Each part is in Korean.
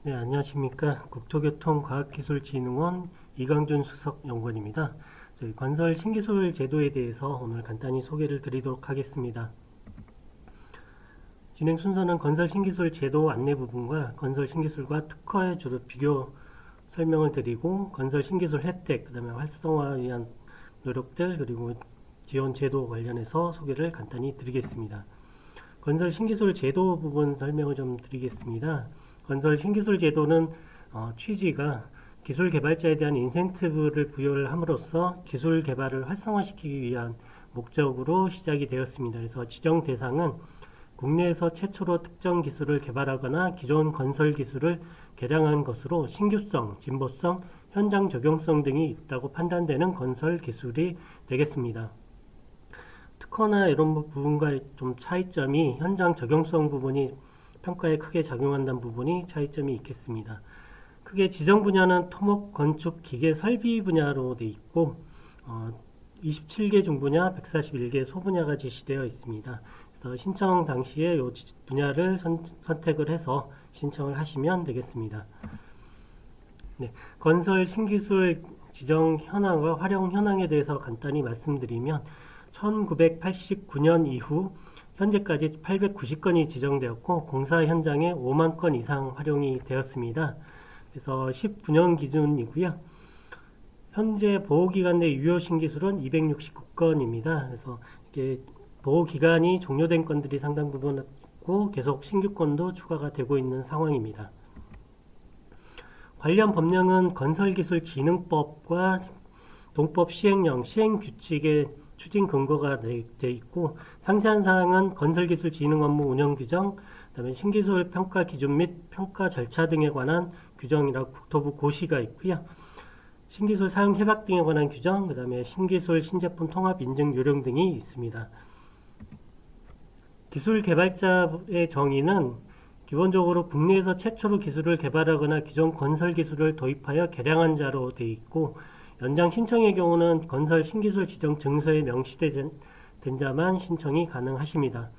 네, 안녕하십니까. 국토교통과학기술진흥원 이강준 수석연구원입니다. 저희 건설 신기술 제도에 대해서 오늘 간단히 소개를 드리도록 하겠습니다. 진행 순서는 건설 신기술 제도 안내 부분과 건설 신기술과 특허의 주로 비교 설명을 드리고, 건설 신기술 혜택, 그 다음에 활성화를 위한 노력들, 그리고 지원 제도 관련해서 소개를 간단히 드리겠습니다. 건설 신기술 제도 부분 설명을 좀 드리겠습니다. 건설 신기술 제도는 취지가 기술 개발자에 대한 인센티브를 부여를 함으로써 기술 개발을 활성화시키기 위한 목적으로 시작이 되었습니다. 그래서 지정 대상은 국내에서 최초로 특정 기술을 개발하거나 기존 건설 기술을 개량한 것으로 신규성, 진보성, 현장 적용성 등이 있다고 판단되는 건설 기술이 되겠습니다. 특허나 이런 부분과의 좀 차이점이 현장 적용성 부분이 평가에 크게 작용한다는 부분이 차이점이 있겠습니다. 크게 지정 분야는 토목, 건축, 기계, 설비 분야로 되어 있고 27개 중분야, 141개 소분야가 제시되어 있습니다. 그래서 신청 당시에 이 분야를 선택을 해서 신청을 하시면 되겠습니다. 네, 건설 신기술 지정 현황과 활용 현황에 대해서 간단히 말씀드리면 1989년 이후 현재까지 890건이 지정되었고 공사 현장에 5만 건 이상 활용이 되었습니다. 그래서 19년 기준이고요. 현재 보호기간 내 유효 신기술은 269건입니다. 그래서 이게 보호기간이 종료된 건들이 상당 부분 있고 계속 신규 건도 추가가 되고 있는 상황입니다. 관련 법령은 건설기술진흥법과 동법 시행령, 시행규칙의 추진 근거가 되어 있고, 상세한 사항은 건설기술진흥업무 운영규정, 그다음에 신기술 평가 기준 및 평가 절차 등에 관한 규정이라고 국토부 고시가 있고요. 신기술 사용 협약 등에 관한 규정, 그다음에 신기술 신제품 통합 인증 요령 등이 있습니다. 기술 개발자의 정의는 기본적으로 국내에서 최초로 기술을 개발하거나 기존 건설 기술을 도입하여 개량한 자로 되어 있고, 연장 신청의 경우는 건설 신기술 지정 증서에 명시된 자만 신청이 가능하십니다.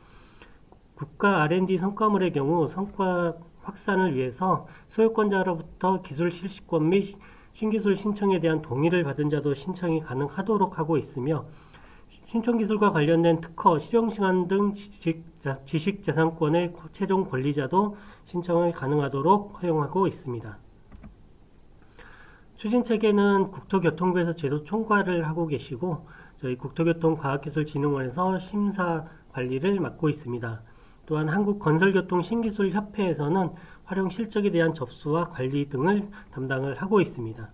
국가 R&D 성과물의 경우 성과 확산을 위해서 소유권자로부터 기술 실시권 및 신기술 신청에 대한 동의를 받은 자도 신청이 가능하도록 하고 있으며, 신청기술과 관련된 특허, 실용시간 등 지식재산권의 최종 권리자도 신청을 가능하도록 허용하고 있습니다. 추진체계는 국토교통부에서 제도 총괄을 하고 계시고, 저희 국토교통과학기술진흥원에서 심사 관리를 맡고 있습니다. 또한 한국건설교통신기술협회에서는 활용 실적에 대한 접수와 관리 등을 담당을 하고 있습니다.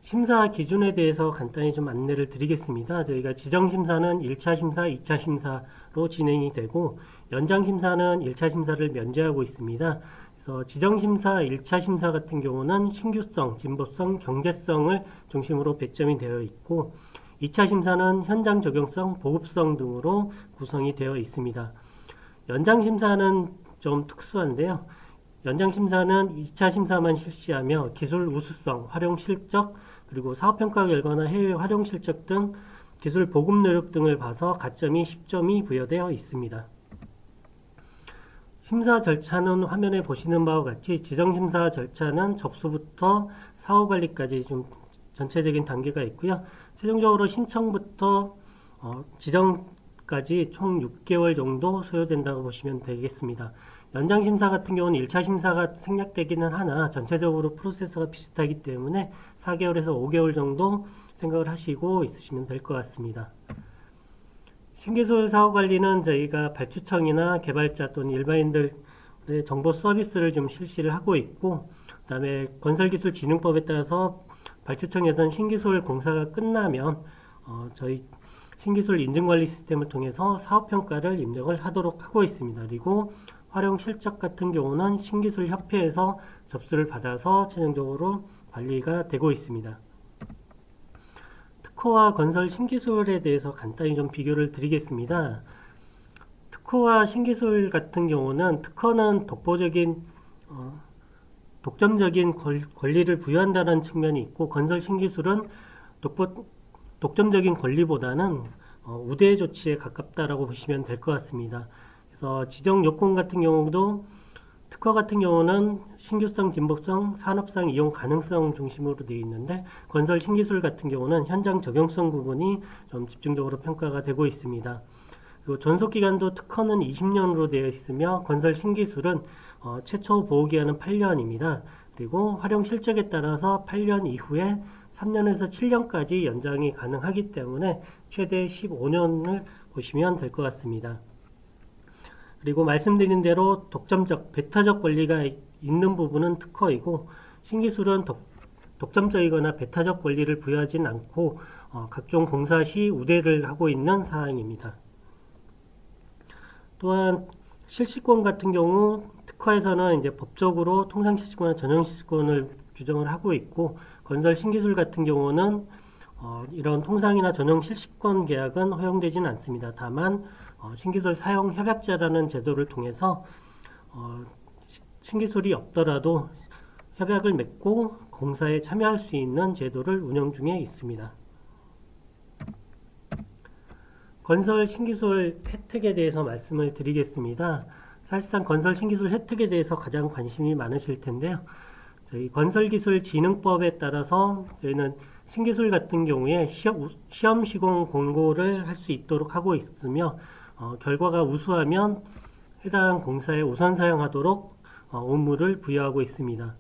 심사 기준에 대해서 간단히 좀 안내를 드리겠습니다. 저희가 지정심사는 1차 심사, 2차 심사로 진행이 되고, 연장심사는 1차 심사를 면제하고 있습니다. 그래서 지정심사 1차 심사 같은 경우는 신규성, 진보성, 경제성을 중심으로 배점이 되어 있고, 2차 심사는 현장 적용성, 보급성 등으로 구성이 되어 있습니다. 연장심사는 좀 특수한데요. 연장심사는 2차 심사만 실시하며 기술 우수성, 활용 실적, 그리고 사업평가 결과나 해외 활용 실적 등 기술 보급 노력 등을 봐서 가점이 10점이 부여되어 있습니다. 심사 절차는 화면에 보시는 바와 같이 지정심사 절차는 접수부터 사후관리까지 좀 전체적인 단계가 있고요. 최종적으로 신청부터 지정까지 총 6개월 정도 소요된다고 보시면 되겠습니다. 연장심사 같은 경우는 1차 심사가 생략되기는 하나 전체적으로 프로세스가 비슷하기 때문에 4개월에서 5개월 정도 생각을 하시고 있으시면 될 것 같습니다. 신기술 사후관리는 저희가 발주청이나 개발자 또는 일반인들의 정보 서비스를 좀 실시를 하고 있고, 그 다음에 건설기술진흥법에 따라서 발주청에서는 신기술 공사가 끝나면 저희 신기술 인증관리 시스템을 통해서 사업평가를 입력을 하도록 하고 있습니다. 그리고 활용 실적 같은 경우는 신기술협회에서 접수를 받아서 최종적으로 관리가 되고 있습니다. 특허와 건설 신기술에 대해서 간단히 좀 비교를 드리겠습니다. 특허와 신기술 같은 경우는 특허는 독점적인 권리를 부여한다는 측면이 있고, 건설 신기술은 독점적인 권리보다는 우대 조치에 가깝다라고 보시면 될 것 같습니다. 그래서 지정 요건 같은 경우도 특허 같은 경우는 신규성, 진보성, 산업상 이용 가능성 중심으로 되어 있는데 건설 신기술 같은 경우는 현장 적용성 부분이 좀 집중적으로 평가가 되고 있습니다. 그리고 존속기간도 특허는 20년으로 되어 있으며 건설 신기술은 최초 보호기간은 8년입니다. 그리고 활용 실적에 따라서 8년 이후에 3년에서 7년까지 연장이 가능하기 때문에 최대 15년을 보시면 될 것 같습니다. 그리고 말씀드린 대로 독점적, 배타적 권리가 있는 부분은 특허이고 신기술은 독점적이거나 배타적 권리를 부여하진 않고 각종 공사 시 우대를 하고 있는 사항입니다. 또한 실시권 같은 경우 특허에서는 이제 법적으로 통상실시권과 전용실시권을 규정을 하고 있고 건설 신기술 같은 경우는 이런 통상이나 전용 실시권 계약은 허용되지는 않습니다. 다만 신기술 사용 협약자라는 제도를 통해서 신기술이 없더라도 협약을 맺고 공사에 참여할 수 있는 제도를 운영 중에 있습니다. 건설 신기술 혜택에 대해서 말씀을 드리겠습니다. 사실상 건설 신기술 혜택에 대해서 가장 관심이 많으실 텐데요. 저희 건설기술진흥법에 따라서 저희는 신기술 같은 경우에 시험 시공 공고를 할 수 있도록 하고 있으며 결과가 우수하면 해당 공사에 우선 사용하도록 의무를 부여하고 있습니다.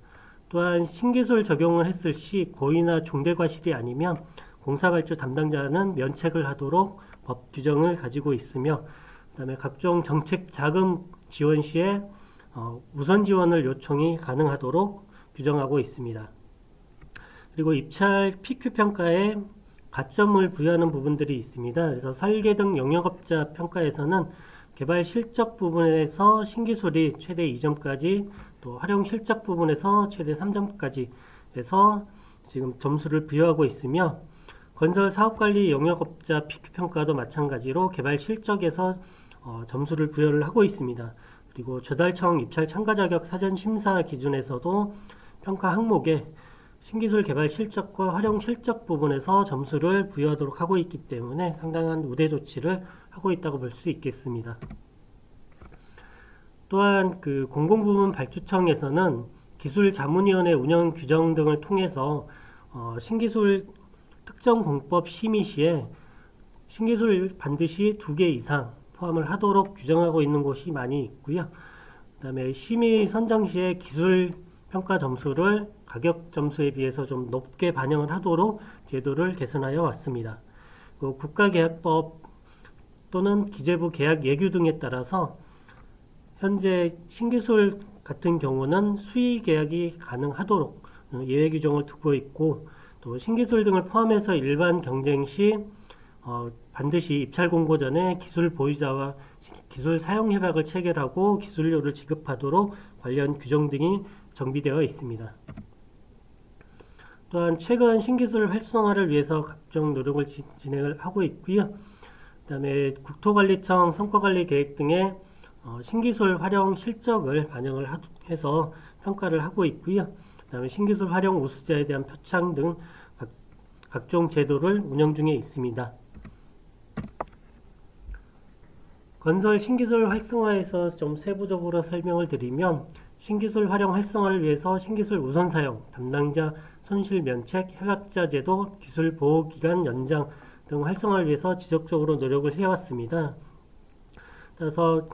또한 신기술 적용을 했을 시 고의나 중대과실이 아니면 공사발주 담당자는 면책을 하도록 법 규정을 가지고 있으며 그다음에 각종 정책 자금 지원 시에 우선 지원을 요청이 가능하도록 규정하고 있습니다. 그리고 입찰 PQ 평가에 가점을 부여하는 부분들이 있습니다. 그래서 설계 등 영역업자 평가에서는 개발 실적 부분에서 신기술이 최대 2점까지 또 활용 실적 부분에서 최대 3점까지 해서 지금 점수를 부여하고 있으며 건설 사업관리 영역업자 PQ 평가도 마찬가지로 개발 실적에서 점수를 부여를 하고 있습니다. 그리고 조달청 입찰 참가 자격 사전 심사 기준에서도 평가 항목에 신기술 개발 실적과 활용 실적 부분에서 점수를 부여하도록 하고 있기 때문에 상당한 우대 조치를 하고 있다고 볼 수 있겠습니다. 또한 공공부문 발주청에서는 기술자문위원회 운영 규정 등을 통해서 신기술 특정 공법 심의 시에 신기술 반드시 2개 이상 포함을 하도록 규정하고 있는 곳이 많이 있고요. 그 다음에 심의 선정 시에 기술 평가 점수를 가격 점수에 비해서 좀 높게 반영을 하도록 제도를 개선하여 왔습니다. 국가계약법 또는 기재부 계약 예규 등에 따라서 현재 신기술 같은 경우는 수의 계약이 가능하도록 예외 규정을 두고 있고 또 신기술 등을 포함해서 일반 경쟁 시 반드시 입찰 공고 전에 기술 보유자와 기술 사용 협약을 체결하고 기술료를 지급하도록 관련 규정 등이 정비되어 있습니다. 또한 최근 신기술 활성화를 위해서 각종 노력을 진행을 하고 있고요. 그 다음에 국토관리청 성과관리 계획 등의 신기술 활용 실적을 반영을 해서 평가를 하고 있고요. 그 다음에 신기술 활용 우수자에 대한 표창 등 각종 제도를 운영 중에 있습니다. 건설 신기술 활성화에서 좀 세부적으로 설명을 드리면 신기술 활용 활성화를 위해서 신기술 우선 사용, 담당자 손실 면책, 협약자 제도, 기술 보호 기간 연장 등 활성화를 위해서 지속적으로 노력을 해왔습니다. 따라서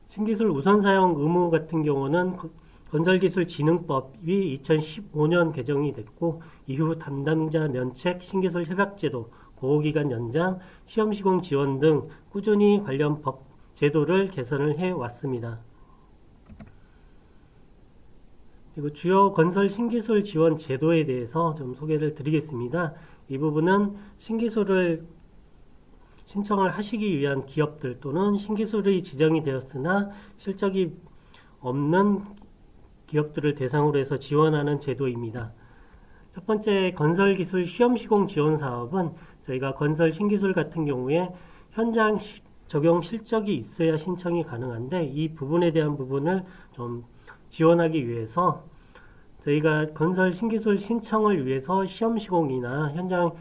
신기술 우선 사용 의무 같은 경우는 건설기술진흥법이 2015년 개정이 됐고 이후 담당자 면책, 신기술 협약제도, 보호기간 연장, 시험시공 지원 등 꾸준히 관련 법 제도를 개선을 해왔습니다. 그리고 주요 건설 신기술 지원 제도에 대해서 좀 소개를 드리겠습니다. 이 부분은 신기술을 신청을 하시기 위한 기업들 또는 신기술이 지정이 되었으나 실적이 없는 기업들을 대상으로 해서 지원하는 제도입니다. 첫 번째 건설기술 시험시공 지원 사업은 저희가 건설 신기술 같은 경우에 현장 적용 실적이 있어야 신청이 가능한데 이 부분에 대한 부분을 좀 지원하기 위해서 저희가 건설 신기술 신청을 위해서 시험시공이나 현장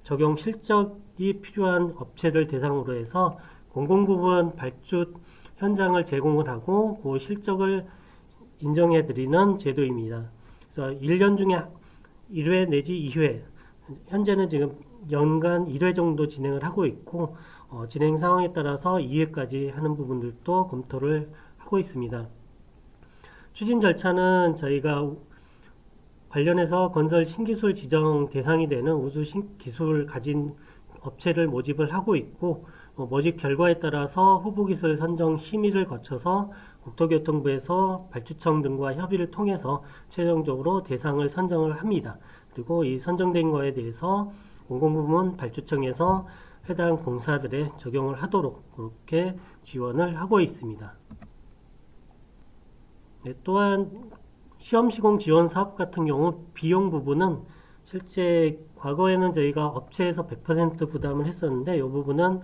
적용 실적이 필요한 업체를 대상으로 해서 공공부문 발주 현장을 제공을 하고 그 실적을 인정해 드리는 제도입니다. 그래서 1년 중에 1회 내지 2회, 현재는 지금 연간 1회 정도 진행을 하고 있고, 진행 상황에 따라서 2회까지 하는 부분들도 검토를 하고 있습니다. 추진 절차는 저희가 관련해서 건설 신기술 지정 대상이 되는 우수 기술 가진 업체를 모집을 하고 있고, 모집 결과에 따라서 후보기술 선정 심의를 거쳐서 국토교통부에서 발주청 등과 협의를 통해서 최종적으로 대상을 선정을 합니다. 그리고 이 선정된 거에 대해서 공공부문 발주청에서 해당 공사들에 적용을 하도록 그렇게 지원을 하고 있습니다. 네, 또한 시험 시공 지원 사업 같은 경우 비용 부분은 실제 과거에는 저희가 업체에서 100% 부담을 했었는데 이 부분은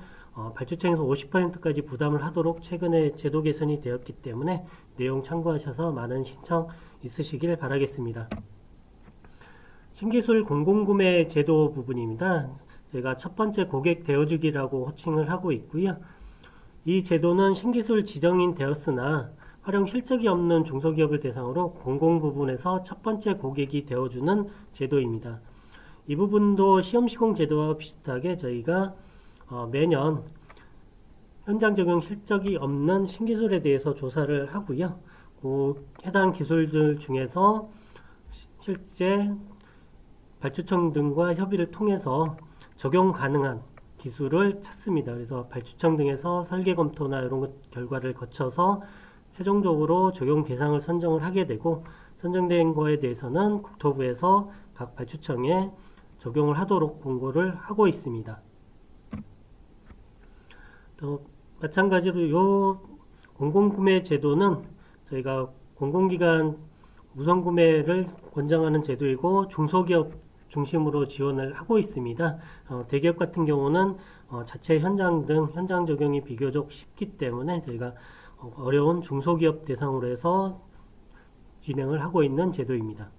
발주청에서 50%까지 부담을 하도록 최근에 제도 개선이 되었기 때문에 내용 참고하셔서 많은 신청 있으시길 바라겠습니다. 신기술 공공구매 제도 부분입니다. 저희가 첫 번째 고객 대여주기라고 호칭을 하고 있고요. 이 제도는 신기술 지정인 되었으나 활용 실적이 없는 중소기업을 대상으로 공공부문에서 첫 번째 고객이 되어주는 제도입니다. 이 부분도 시험 시공 제도와 비슷하게 저희가 매년 현장 적용 실적이 없는 신기술에 대해서 조사를 하고요. 그 해당 기술들 중에서 실제 발주청 등과 협의를 통해서 적용 가능한 기술을 찾습니다. 그래서 발주청 등에서 설계 검토나 이런 것 결과를 거쳐서 최종적으로 적용 대상을 선정을 하게 되고, 선정된 거에 대해서는 국토부에서 각 발주청에 적용을 하도록 공고를 하고 있습니다. 또 마찬가지로 이 공공구매 제도는 저희가 공공기관 우선 구매를 권장하는 제도이고 중소기업 중심으로 지원을 하고 있습니다. 대기업 같은 경우는 자체 현장 등 현장 적용이 비교적 쉽기 때문에 저희가 어려운 중소기업 대상으로 해서 진행을 하고 있는 제도입니다.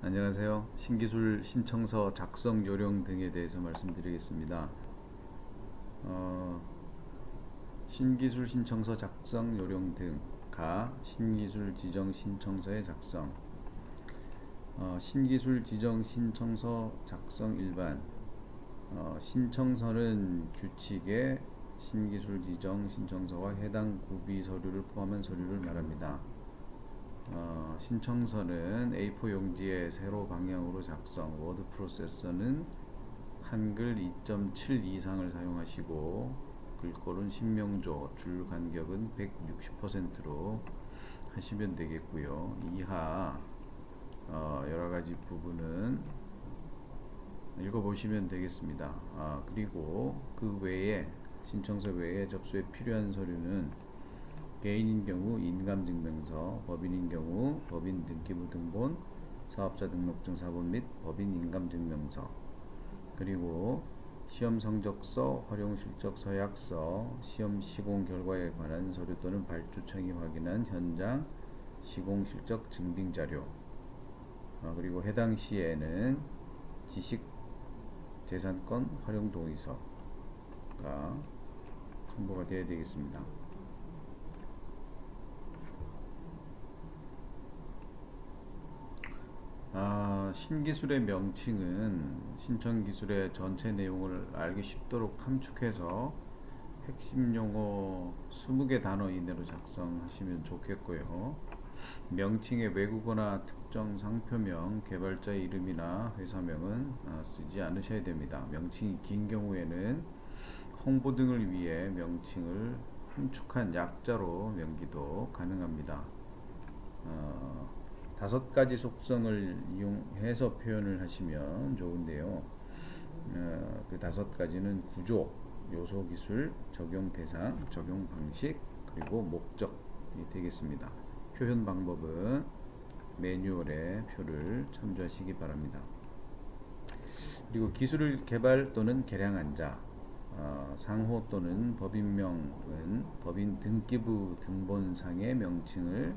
안녕하세요. 신기술 신청서 작성 요령 등에 대해서 말씀드리겠습니다. 신기술 신청서 작성 요령 등가 신기술 지정 신청서의 작성, 신기술 지정 신청서 작성 일반, 신청서는 규칙에 신기술 지정 신청서와 해당 구비 서류를 포함한 서류를 말합니다. 신청서는 A4 용지에 세로 방향으로 작성, 워드 프로세서는 한글 2.7 이상을 사용하시고 글꼴은 신명조, 줄 간격은 160%로 하시면 되겠고요. 이하 여러가지 부분은 읽어보시면 되겠습니다. 그리고 그 외에 신청서 외에 접수에 필요한 서류는 개인인 경우 인감증명서, 법인인 경우 법인 등기부 등본, 사업자 등록증 사본 및 법인 인감증명서, 그리고 시험 성적서, 활용 실적 서약서, 시험 시공 결과에 관한 서류 또는 발주청이 확인한 현장 시공 실적 증빙 자료, 그리고 해당 시에는 지식 재산권 활용 동의서가 첨부가 되어야 되겠습니다. 신기술의 명칭은 신청기술의 전체 내용을 알기 쉽도록 함축해서 핵심 용어 20개 단어 이내로 작성하시면 좋겠고요. 명칭에 외국어나 특정 상표명, 개발자의 이름이나 회사명은 쓰지 않으셔야 됩니다. 명칭이 긴 경우에는 홍보 등을 위해 명칭을 함축한 약자로 명기도 가능합니다. 5가지 속성을 이용해서 표현을 하시면 좋은데요. 그 5가지는 구조, 요소 기술, 적용 대상, 적용 방식, 그리고 목적이 되겠습니다. 표현 방법은 매뉴얼의 표를 참조하시기 바랍니다. 그리고 기술을 개발 또는 개량한 자, 상호 또는 법인명은 법인 등기부 등본상의 명칭을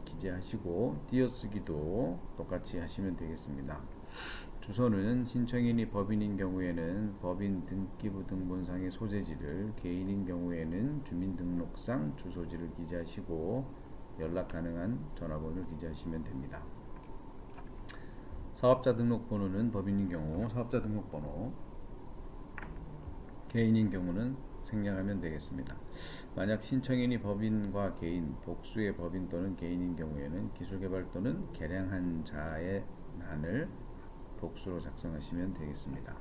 기재하시고 띄어쓰기도 똑같이 하시면 되겠습니다. 주소는 신청인이 법인인 경우에는 법인 등기부 등본상의 소재지를, 개인인 경우에는 주민등록상 주소지를 기재하시고 연락 가능한 전화번호를 기재하시면 됩니다. 사업자 등록번호는 법인인 경우 사업자 등록번호, 개인인 경우는 생략하면 되겠습니다. 만약 신청인이 법인과 개인, 복수의 법인 또는 개인인 경우에는 기술개발 또는 개량한 자의 난을 복수로 작성하시면 되겠습니다.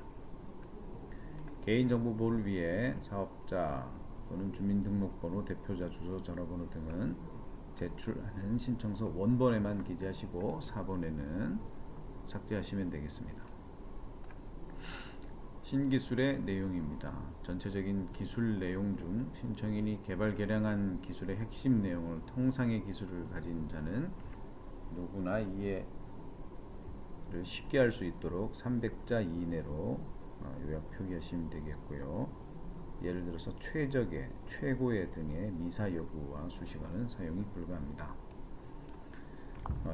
개인정보 보호를 위해 사업자 또는 주민등록번호, 대표자, 주소, 전화번호 등은 제출하는 신청서 원본에만 기재하시고 4번에는 삭제하시면 되겠습니다. 신기술의 내용입니다. 전체적인 기술 내용 중 신청인이 개발 개량한 기술의 핵심 내용을 통상의 기술을 가진 자는 누구나 이해를 쉽게 할 수 있도록 300자 이내로 요약 표기하시면 되겠고요. 예를 들어서 최적의, 최고의 등의 미사 여부와 수식어는 사용이 불가합니다.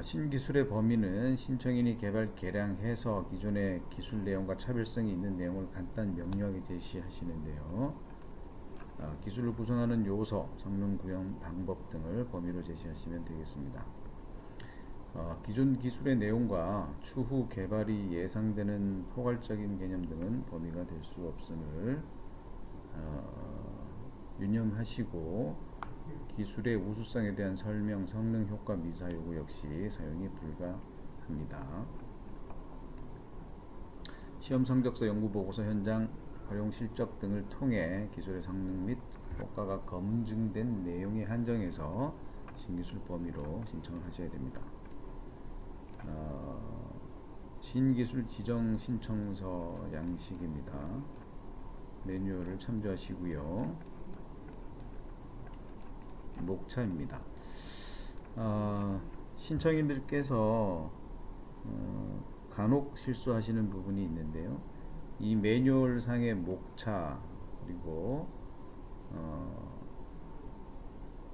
신기술의 범위는 신청인이 개발 개량해서 기존의 기술 내용과 차별성이 있는 내용을 간단 명료하게 제시하시는데요. 기술을 구성하는 요소, 성능 구현 방법 등을 범위로 제시하시면 되겠습니다. 기존 기술의 내용과 추후 개발이 예상되는 포괄적인 개념 등은 범위가 될 수 없음을 유념하시고, 기술의 우수성에 대한 설명, 성능, 효과, 미사 요구 역시 사용이 불가합니다. 시험 성적서, 연구 보고서, 현장 활용 실적 등을 통해 기술의 성능 및 효과가 검증된 내용에 한정해서 신기술 범위로 신청을 하셔야 됩니다. 신기술 지정 신청서 양식입니다. 매뉴얼을 참조하시고요. 목차입니다. 신청인들께서 간혹 실수하시는 부분이 있는데요. 이 매뉴얼 상의 목차 그리고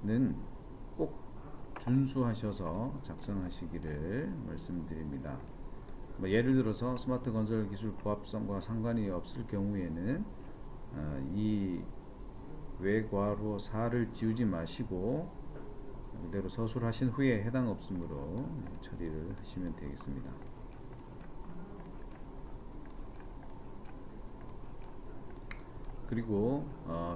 는 꼭 준수하셔서 작성하시기를 말씀드립니다. 예를 들어서 스마트 건설 기술 부합성과 상관이 없을 경우에는 이 외괄호 4를 지우지 마시고 그대로 서술하신 후에 해당 없음으로 처리를 하시면 되겠습니다. 그리고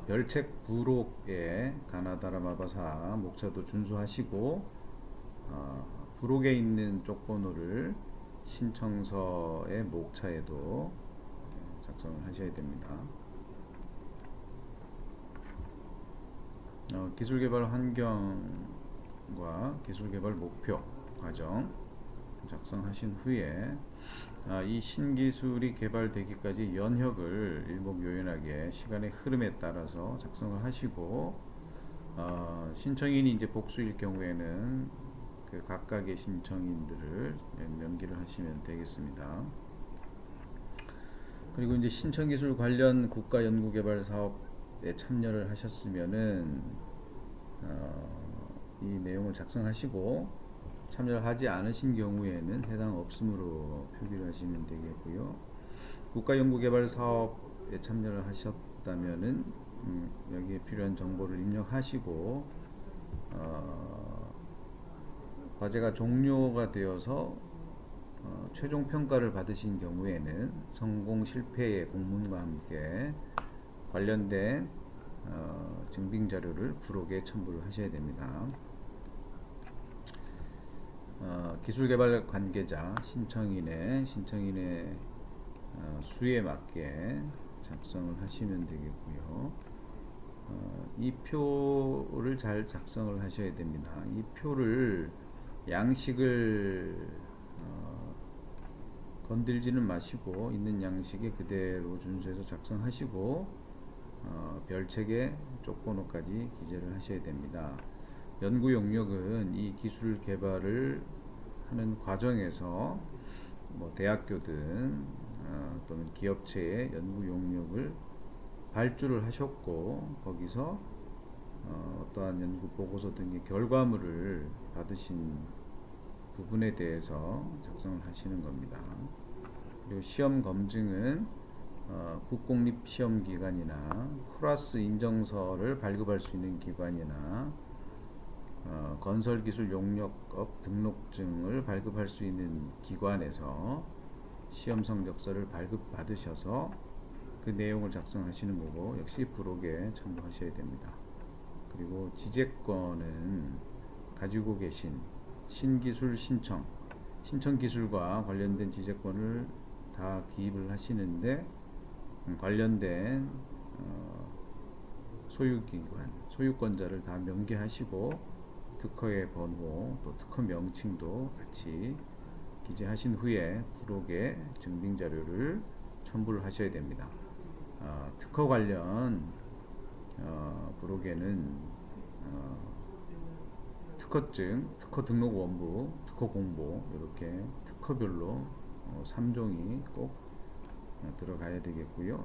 별책 부록에 가나다라 마바사 목차도 준수하시고 부록에 있는 쪽번호를 신청서의 목차에도 작성을 하셔야 됩니다. 기술개발 환경과 기술개발 목표 과정 작성하신 후에 이 신기술이 개발되기까지 연혁을 일목요연하게 시간의 흐름에 따라서 작성을 하시고, 신청인이 이제 복수일 경우에는 그 각각의 신청인들을 명기를 하시면 되겠습니다. 그리고 이제 신청기술 관련 국가연구개발 사업에 참여를 하셨으면은 이 내용을 작성하시고, 참여를 하지 않으신 경우에는 해당 없음으로 표기를 하시면 되겠고요. 국가연구개발 사업에 참여를 하셨다면은 여기에 필요한 정보를 입력하시고, 과제가 종료가 되어서 최종 평가를 받으신 경우에는 성공 실패의 공문과 함께 관련된 증빙 자료를 부록에 첨부를 하셔야 됩니다. 기술개발 관계자 신청인의 수에 맞게 작성을 하시면 되겠고요. 이 표를 잘 작성을 하셔야 됩니다. 이 표를 양식을 건들지는 마시고 있는 양식에 그대로 준수해서 작성하시고 별책에 쪽번호까지 기재를 하셔야 됩니다. 연구 용역은 이 기술 개발을 하는 과정에서 뭐 대학교든 또는 기업체의 연구 용역을 발주를 하셨고 거기서 어떠한 연구 보고서 등의 결과물을 받으신 부분에 대해서 작성을 하시는 겁니다. 그리고 시험 검증은 국공립시험기관이나 쿠라스 인정서를 발급할 수 있는 기관이나 건설기술 용역업 등록증을 발급할 수 있는 기관에서 시험 성적서를 발급받으셔서 그 내용을 작성하시는 거고 역시 부록에 첨부하셔야 됩니다. 그리고 지재권은 가지고 계신 신기술 신청 기술과 관련된 지재권을 다 기입을 하시는데 관련된 소유기관, 소유권자를 다 명기하시고 특허의 번호 또 특허 명칭도 같이 기재하신 후에 부록에 증빙자료를 첨부를 하셔야 됩니다. 특허 관련 부록에는 특허증, 특허 등록 원부, 특허 공보 이렇게 특허별로 3종이 꼭 들어가야 되겠고요.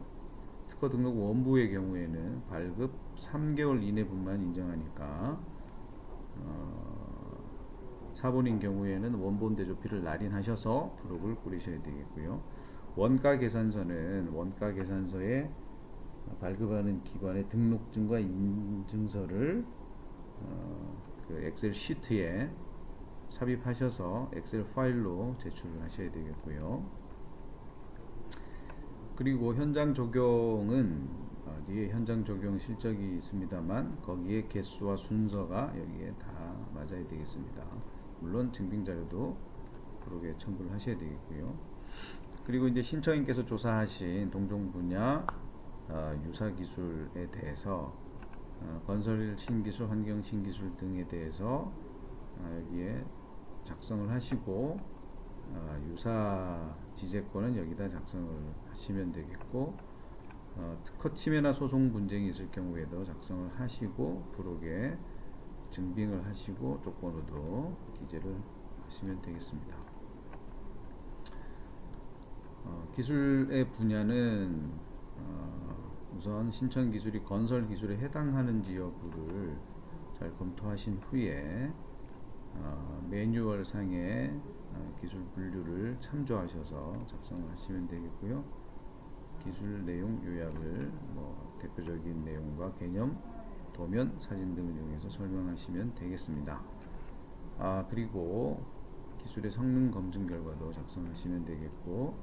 특허 등록 원부의 경우에는 발급 3개월 이내분만 인정하니까 사본인 경우에는 원본 대조피를 날인하셔서 부록을 꾸리셔야 되겠고요. 원가 계산서는 원가 계산서에 발급하는 기관의 등록증과 인증서를 그 엑셀 시트에 삽입하셔서 엑셀 파일로 제출을 하셔야 되겠고요. 그리고 현장 적용은 뒤에 현장 적용 실적이 있습니다만 거기에 개수와 순서가 여기에 다 맞아야 되겠습니다. 물론 증빙 자료도 부록에 첨부를 하셔야 되겠고요. 그리고 이제 신청인께서 조사하신 동종 분야 유사 기술에 대해서 건설 신기술, 환경 신기술 등에 대해서 여기에 작성을 하시고 유사 지재권은 여기다 작성을 하시면 되겠고 특허 침해나 소송 분쟁이 있을 경우에도 작성을 하시고 부록에 증빙을 하시고 조건으로도 기재를 하시면 되겠습니다. 기술의 분야는 우선 신청 기술이 건설 기술에 해당하는지 여부를 잘 검토하신 후에 매뉴얼 상의 기술 분류를 참조하셔서 작성을 하시면 되겠고요. 기술 내용 요약을 대표적인 내용과 개념, 도면, 사진 등을 이용해서 설명하시면 되겠습니다. 그리고 기술의 성능 검증 결과도 작성하시면 되겠고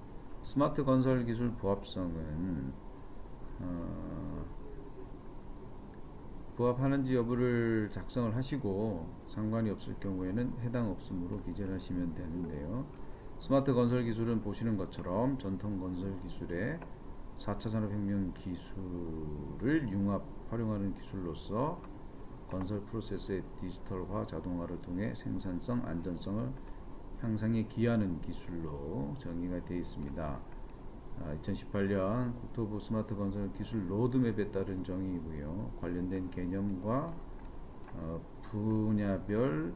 스마트 건설 기술 부합성은 부합하는지 여부를 작성을 하시고 상관이 없을 경우에는 해당 없음으로 기재를 하시면 되는데요. 스마트 건설 기술은 보시는 것처럼 전통 건설 기술의 4차 산업혁명 기술을 융합 활용하는 기술로서 건설 프로세스의 디지털화 자동화를 통해 생산성, 안전성을 향상에 기여하는 기술로 정의가 되어 있습니다. 2018년 국토부 스마트 건설 기술 로드맵에 따른 정의이고요. 관련된 개념과 분야별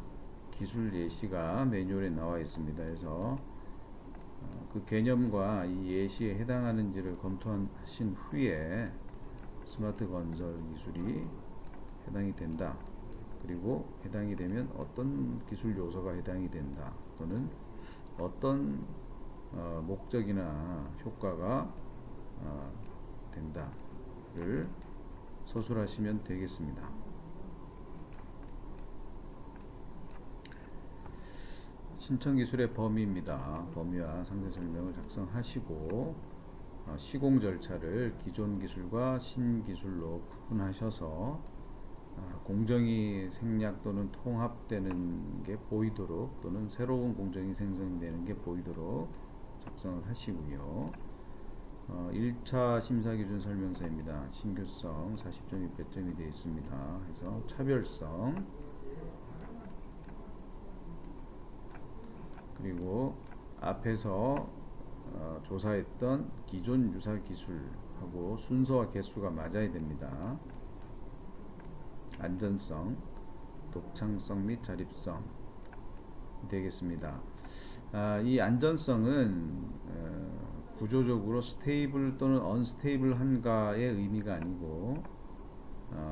기술 예시가 매뉴얼에 나와 있습니다. 그래서 그 개념과 이 예시에 해당하는지를 검토하신 후에 스마트 건설 기술이 해당이 된다. 그리고 해당이 되면 어떤 기술 요소가 해당이 된다. 또는 어떤 목적이나 효과가 된다를 서술하시면 되겠습니다. 신청 기술의 범위입니다. 범위와 상세 설명을 작성하시고 시공 절차를 기존 기술과 신기술로 구분하셔서 공정이 생략 또는 통합되는 게 보이도록 또는 새로운 공정이 생성되는 게 보이도록 작성을 하시고요. 1차 심사 기준 설명서입니다. 신규성 40점이 배점이 되어 있습니다. 그래서 차별성 그리고 앞에서 조사했던 기존 유사 기술하고 순서와 개수가 맞아야 됩니다. 안전성, 독창성 및 자립성 되겠습니다. 이 안전성은 구조적으로 스테이블 또는 언스테이블한가의 의미가 아니고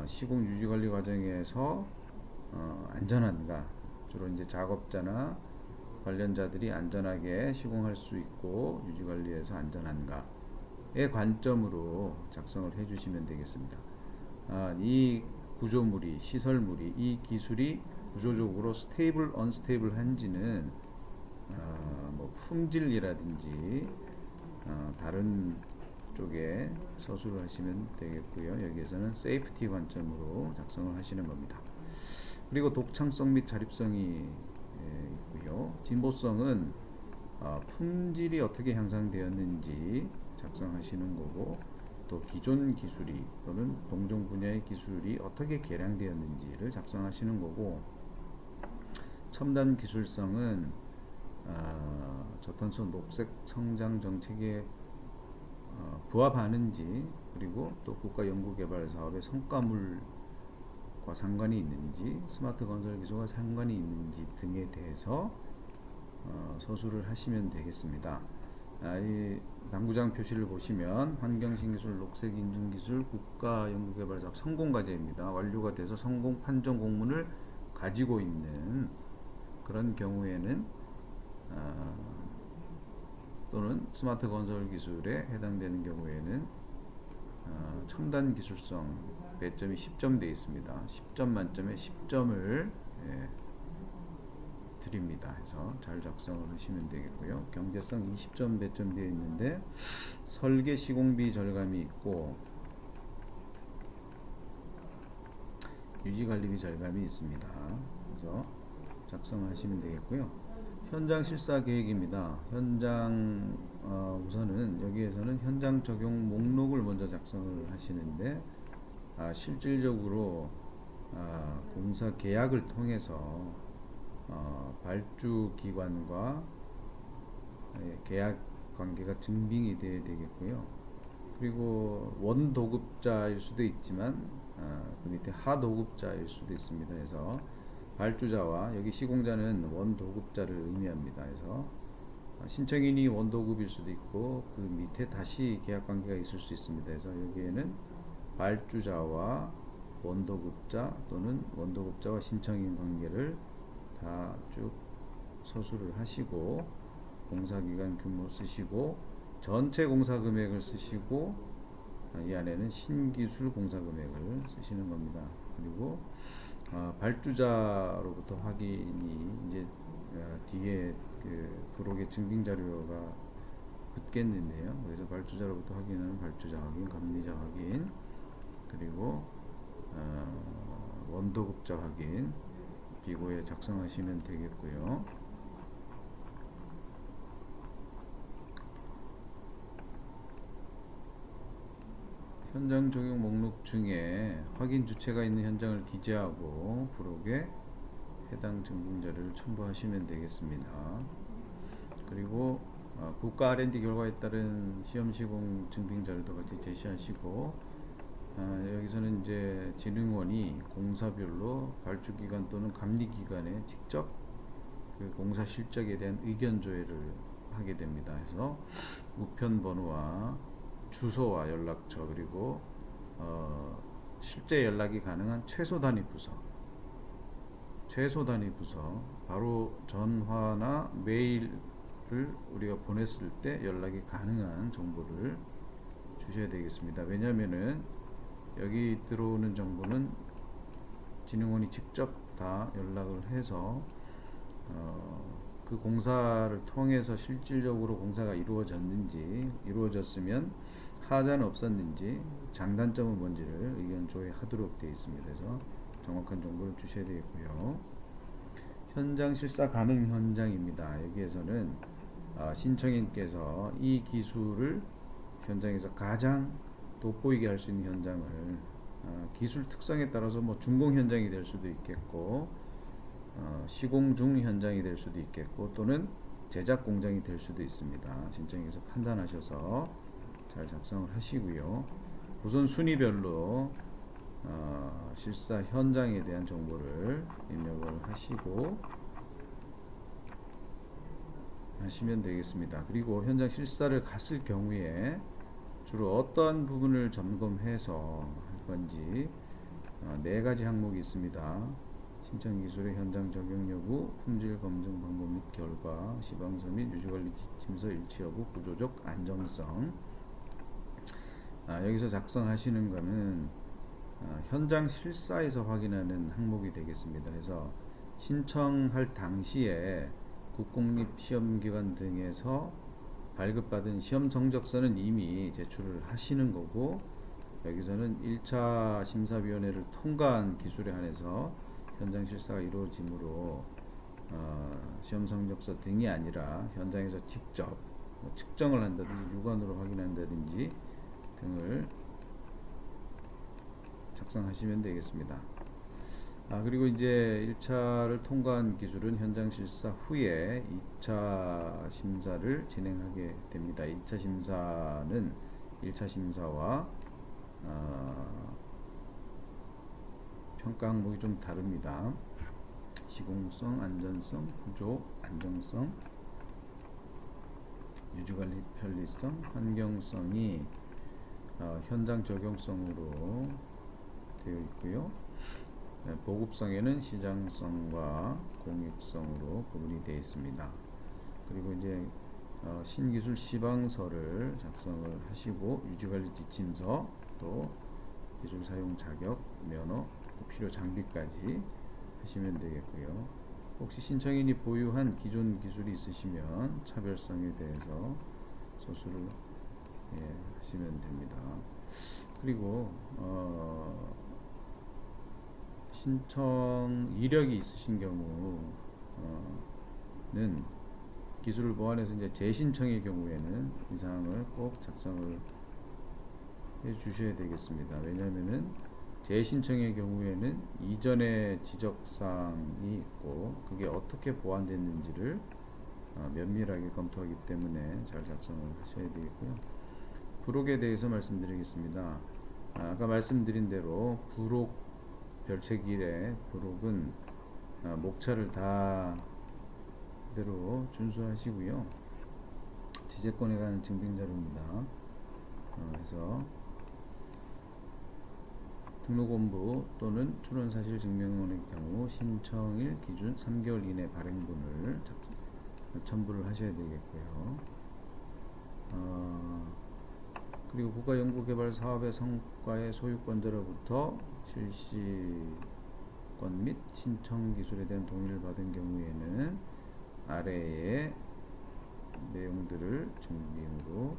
시공 유지 관리 과정에서 안전한가, 주로 이제 작업자나 관련자들이 안전하게 시공할 수 있고 유지 관리에서 안전한가의 관점으로 작성을 해주시면 되겠습니다. 이 구조물이 시설물이 이 기술이 구조적으로 스테이블 언스테이블한지는 뭐 품질이라든지 다른 쪽에 서술을 하시면 되겠고요. 여기에서는 세이프티 관점으로 작성을 하시는 겁니다. 그리고 독창성 및 자립성이 있고요. 진보성은 품질이 어떻게 향상되었는지 작성하시는 거고, 또 기존 기술이 또는 동종 분야의 기술이 어떻게 개량되었는지를 작성하시는 거고, 첨단 기술성은 저탄소 녹색 성장 정책에 부합하는지, 그리고 또 국가 연구개발 사업의 성과물과 상관이 있는지, 스마트 건설 기술과 상관이 있는지 등에 대해서 서술을 하시면 되겠습니다. 이 당구장 표시를 보시면 환경신기술, 녹색인증기술, 국가연구개발사업 성공과제입니다. 완료가 돼서 성공 판정 공문을 가지고 있는 그런 경우에는 또는 스마트 건설 기술에 해당되는 경우에는 첨단 기술성 배점이 10점 되어 있습니다. 10점 만점에 10점을 드립니다. 해서 잘 작성을 하시면 되겠고요. 경제성 20점 배점 되어 있는데 설계 시공비 절감이 있고 유지관리비 절감이 있습니다. 그래서 작성하시면 되겠고요. 현장 실사 계획입니다. 현장 우선은 여기에서는 현장 적용 목록을 먼저 작성을 하시는데 실질적으로 공사 계약을 통해서 발주 기관과 계약 관계가 증빙이 되어야 되겠고요. 그리고 원도급자일 수도 있지만 그 밑에 하도급자일 수도 있습니다. 그래서 발주자와 여기 시공자는 원도급자를 의미합니다. 그래서 신청인이 원도급일 수도 있고 그 밑에 다시 계약 관계가 있을 수 있습니다. 그래서 여기에는 발주자와 원도급자 또는 원도급자와 신청인 관계를 다 쭉 서술을 하시고 공사기간 규모 쓰시고 전체 공사 금액을 쓰시고 이 안에는 신기술 공사 금액을 쓰시는 겁니다. 그리고 발주자로부터 확인이 이제 뒤에 그 부록의 증빙 자료가 붙겠는데요. 그래서 발주자로부터 확인하는 발주자 확인, 감리자 확인, 그리고 원도급자 확인 비고에 작성하시면 되겠고요. 현장 적용 목록 중에 확인 주체가 있는 현장을 기재하고 부록에 해당 증빙자료를 첨부하시면 되겠습니다. 그리고 국가 R&D 결과에 따른 시험 시공 증빙자료도 같이 제시하시고 여기서는 이제 진흥원이 공사별로 발주기관 또는 감리기관에 직접 그 공사 실적에 대한 의견 조회를 하게 됩니다. 그래서 우편 번호와 주소와 연락처, 그리고 실제 연락이 가능한 최소 단위 부서 바로 전화나 메일을 우리가 보냈을 때 연락이 가능한 정보를 주셔야 되겠습니다. 왜냐하면은 여기 들어오는 정보는 진흥원이 직접 다 연락을 해서 그 공사를 통해서 실질적으로 공사가 이루어졌으면 하자는 없었는지, 장단점은 뭔지를 의견 조회하도록 되어 있습니다. 그래서 정확한 정보를 주셔야 되겠고요. 현장 실사 가능 현장입니다. 여기에서는 신청인께서 이 기술을 현장에서 가장 돋보이게 할 수 있는 현장을 기술 특성에 따라서 뭐 준공 현장이 될 수도 있겠고 시공 중 현장이 될 수도 있겠고 또는 제작 공장이 될 수도 있습니다. 신청인께서 판단하셔서 잘 작성을 하시고요. 우선 순위별로 실사 현장에 대한 정보를 입력을 하시고 하시면 되겠습니다. 그리고 현장 실사를 갔을 경우에 주로 어떤 부분을 점검해서 할 건지 네 가지 항목이 있습니다. 신청 기술의 현장 적용 여부, 품질 검증 방법 및 결과, 시방서 및 유지관리 지침서 일치 여부, 구조적 안정성. 여기서 작성하시는 거는 현장 실사에서 확인하는 항목이 되겠습니다. 그래서 신청할 당시에 국공립시험기관 등에서 발급받은 시험 성적서는 이미 제출을 하시는 거고, 여기서는 1차 심사위원회를 통과한 기술에 한해서 현장 실사가 이루어지므로 시험 성적서 등이 아니라 현장에서 직접 측정을 한다든지 육안으로 확인한다든지 등을 작성하시면 되겠습니다. 그리고 이제 1차를 통과한 기술은 현장 실사 후에 2차 심사를 진행하게 됩니다. 2차 심사는 1차 심사와 평가 항목이 좀 다릅니다. 시공성, 안전성, 구조, 안정성, 유지관리 편리성, 환경성이 현장 적용성으로 되어 있고요. 보급성에는 시장성과 공익성으로 구분이 되어 있습니다. 그리고 이제 신기술 시방서를 작성을 하시고 유지관리 지침서, 또 기술 사용 자격, 면허, 필요 장비까지 하시면 되겠고요. 혹시 신청인이 보유한 기존 기술이 있으시면 차별성에 대해서 서술을 하시면 됩니다. 그리고 신청 이력이 있으신 경우는 기술을 보완해서 이제 재신청의 경우에는 이 사항을 꼭 작성을 해 주셔야 되겠습니다. 왜냐하면은 재신청의 경우에는 이전에 지적사항이 있고 그게 어떻게 보완됐는지를 면밀하게 검토하기 때문에 잘 작성을 하셔야 되겠고요. 부록에 대해서 말씀드리겠습니다. 아까 말씀드린 대로 부록 별책1의 부록은 목차를 다 그대로 준수하시고요. 지재권에 관한 증빙자료입니다. 그래서 등록원부 또는 출원사실 증명원의 경우 신청일 기준 3개월 이내 발행본을 첨부를 하셔야 되겠고요. 그리고 국가연구개발 사업의 성과의 소유권자로부터 실시권 및 신청 기술에 대한 동의를 받은 경우에는 아래의 내용들을 증빙으로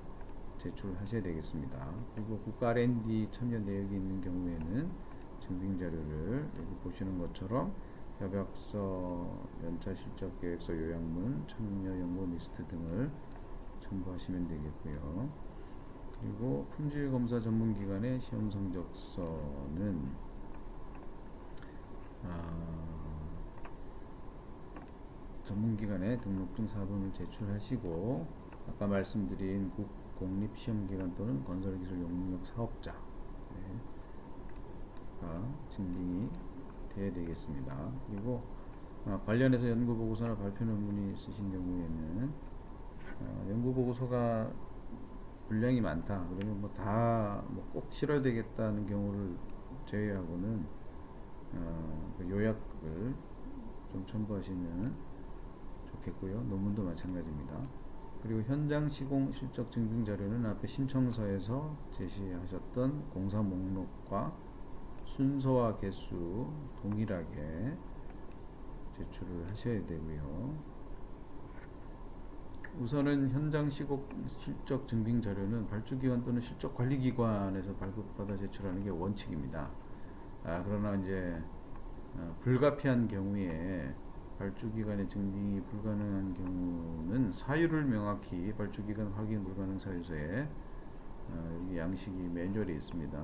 제출하셔야 되겠습니다. 그리고 국가 R&D 참여 내역이 있는 경우에는 증빙 자료를 여기 보시는 것처럼 협약서, 연차 실적 계획서 요약문, 참여 연구 리스트 등을 첨부하시면 되겠고요. 그리고 품질 검사 전문 기관의 시험 성적서는 전문 기관에 등록증 사본을 제출하시고, 아까 말씀드린 국공립시험기관 또는 건설기술용역 사업자 증빙이 돼야 되겠습니다. 그리고 관련해서 연구보고서나 발표 논문이 있으신 경우에는 연구보고서가 분량이 많다 그러면 뭐 다 꼭 실어야 되겠다는 경우를 제외하고는 그 요약을 좀 첨부하시면 좋겠고요. 논문도 마찬가지입니다. 그리고 현장 시공 실적 증빙 자료는 앞에 신청서에서 제시하셨던 공사 목록과 순서와 개수 동일하게 제출을 하셔야 되고요. 우선은 현장 시공 실적 증빙 자료는 발주기관 또는 실적관리기관에서 발급받아 제출하는 게 원칙입니다. 그러나 이제 불가피한 경우에 발주기관의 증빙이 불가능한 경우는 사유를 명확히 발주기관 확인 불가능 사유서에 여기 양식이 매뉴얼에 있습니다.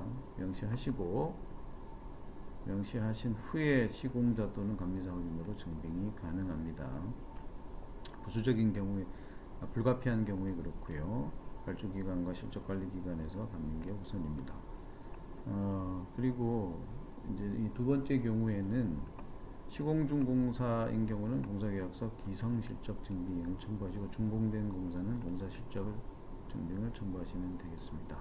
명시하신 후에 시공자 또는 감리사 확인으로 증빙이 가능합니다. 부수적인 경우에 불가피한 경우에 그렇고요. 발주기관과 실적관리기관에서 받는 게 우선입니다. 그리고 이제 이 두 번째 경우에는 시공중공사인 경우는 공사계약서 기성실적 증빙을 첨부하시고, 준공된 공사는 공사실적 증빙을 첨부하시면 되겠습니다.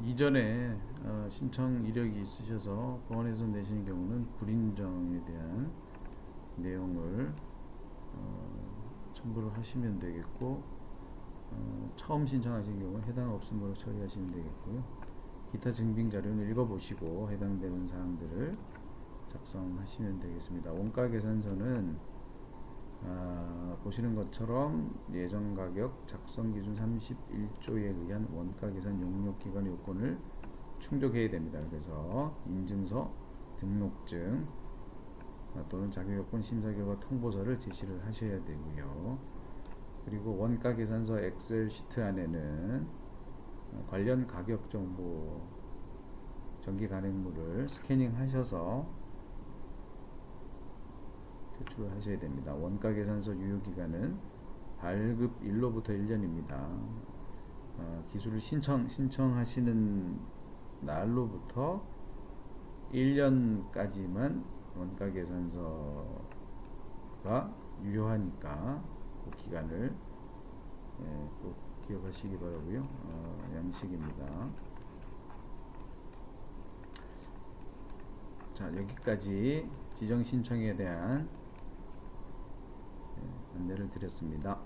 이전에 신청 이력이 있으셔서 보안에서 내신 경우는 불인정에 대한 내용을 첨부를 하시면 되겠고, 처음 신청하신 경우는 해당 없음으로 처리하시면 되겠고요. 기타 증빙 자료는 읽어보시고 해당되는 사항들을 작성하시면 되겠습니다. 원가 계산서는 보시는 것처럼 예정 가격 작성 기준 31조에 의한 원가 계산 용역 기관 요건을 충족해야 됩니다. 그래서 인증서, 등록증 또는 자격요건 심사 결과 통보서를 제시를 하셔야 되고요. 그리고 원가 계산서 엑셀 시트 안에는 관련 가격 정보 전기 간행물을 스캐닝 하셔서 제출을 하셔야 됩니다. 원가 계산서 유효 기간은 발급 일로부터 1년입니다. 기술을 신청하시는 날로부터 1년까지만 원가 계산서가 유효하니까 그 기간을 꼭 기억하시기 바라고요. 양식입니다. 자, 여기까지 지정 신청에 대한 안내를 드렸습니다.